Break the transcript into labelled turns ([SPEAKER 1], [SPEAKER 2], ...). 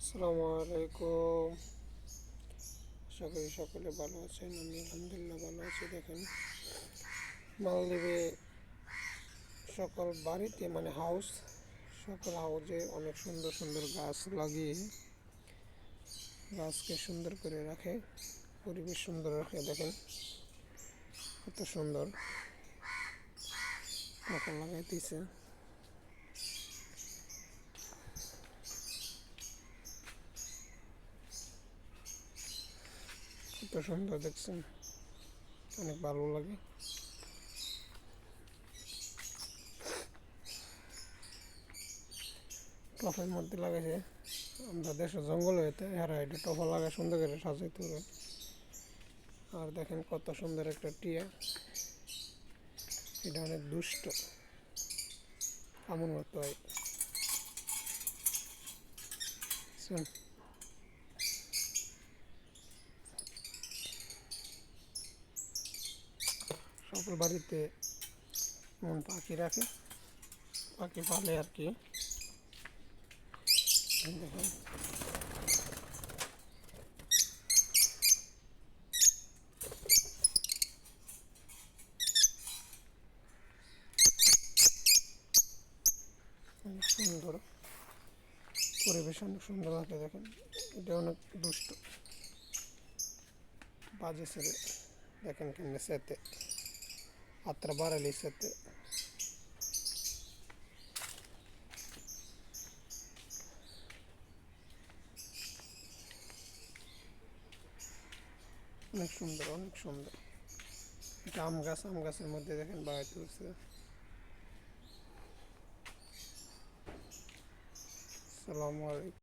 [SPEAKER 1] আসসালামু আলাইকুম। আশা করি সকলে ভালো আছেন। আমি আলহামদুলিল্লাহ ভালো আছি। দেখেন, মালদ্বীপে সকল বাড়িতে সকল হাউজে অনেক সুন্দর সুন্দর গাছ লাগিয়ে গাছকে সুন্দর করে রাখে, পরিবেশ সুন্দর রাখে। দেখেন কত সুন্দর টাকা লাগাইতেছে। কত সুন্দর দেখছেন, অনেক ভালো লাগে। টফের মধ্যে লাগাইছে, আমরা দেশে জঙ্গল হইতে হারা এটা টফা লাগায় সুন্দর করে সাজাইতে হবে। আর দেখেন কত সুন্দর একটা টিয়া, এটা অনেক দুষ্ট, এমন মতো হয়। সকল বাড়িতে এমন পাখি রাখে, পাখি পালে আর কি। দেখেন অনেক সুন্দর পরিবেশ, অনেক সুন্দর লাগে। দেখেন এটা অনেক দুষ্ট, বাজে ছেড়ে। দেখেন কেমনে সেতে হাতটা বাড়ালি সেতে। অনেক সুন্দর, অনেক সুন্দর। এটা আম গাছের মধ্যে দেখেন বাড়াই তুলছে। আসসালামু আলাইকুম।